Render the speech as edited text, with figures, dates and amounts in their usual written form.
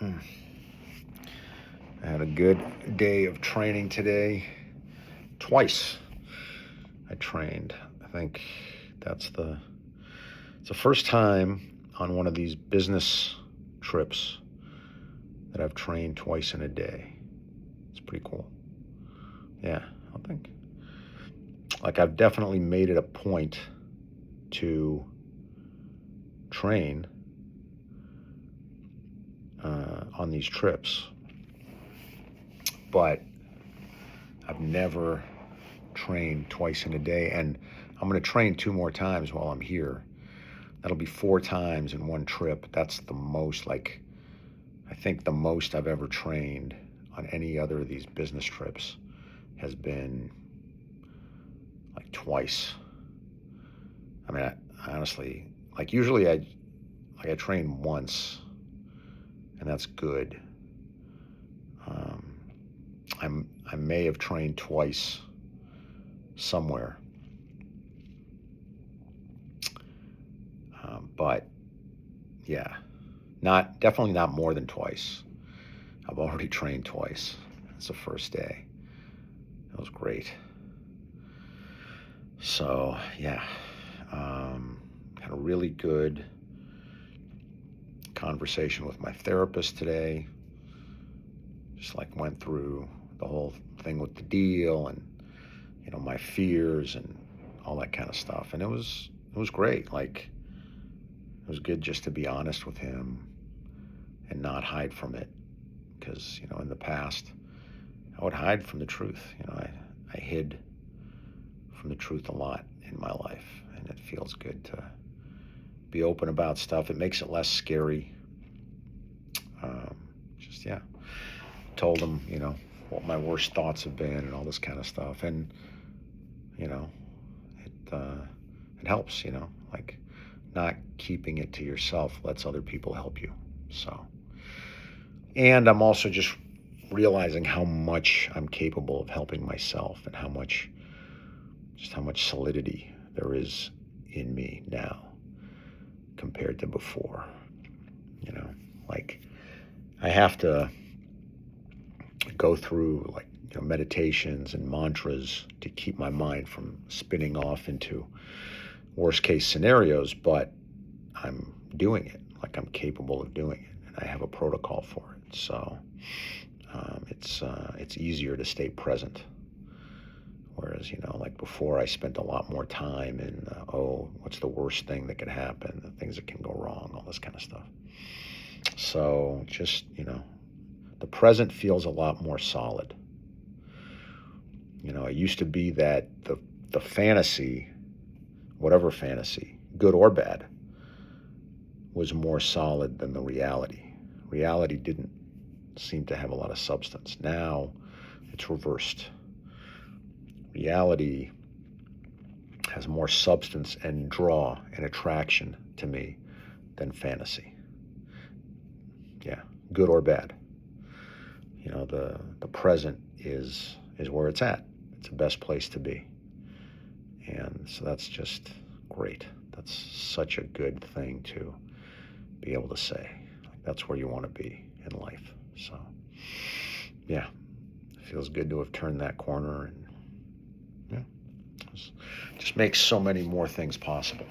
Mm. I had a good day of training today. Twice I trained. I think it's the first time on one of these business trips that I've trained twice in a day. It's pretty cool. Yeah, I think. Like, I've definitely made it a point to train on these trips, but I've never trained twice in a day, and I'm going to train 2 more times while I'm here. That'll be 4 times in one trip. That's the most, like, I think the most I've ever trained on any other of these business trips has been like twice. I mean, I honestly, like, usually I train once, and that's good. Um, I may have trained twice somewhere, but yeah, definitely not more than twice. I've already trained twice. It's the first day. That was great. So yeah, had a really good conversation with my therapist today. Just like went through the whole thing with the deal and my fears and all that kind of stuff, and it was great. Like, it was good just to be honest with him and not hide from it, because in the past I would hide from the truth. I hid from the truth a lot in my life, and it feels good to be open about stuff. It makes it less scary. Just, yeah, told him, what my worst thoughts have been and all this kind of stuff. And, it helps, like, not keeping it to yourself lets other people help you. So, and I'm also just realizing how much I'm capable of helping myself, and how much solidity there is in me now compared to before. Like, I have to go through, like, meditations and mantras to keep my mind from spinning off into worst case scenarios, but I'm doing it. Like, I'm capable of doing it, and I have a protocol for it. So it's easier to stay present. Whereas, like before, I spent a lot more time in, what's the worst thing that could happen, the things that can go wrong, all this kind of stuff. So just, the present feels a lot more solid. It used to be that the fantasy, whatever fantasy, good or bad, was more solid than the reality. Reality didn't seem to have a lot of substance. Now it's reversed. Reality has more substance and draw and attraction to me than fantasy. Yeah, good or bad. The present is where it's at. It's the best place to be. And so that's just great. That's such a good thing to be able to say. Like, that's where you want to be in life. So, yeah, it feels good to have turned that corner, and yeah, just makes so many more things possible.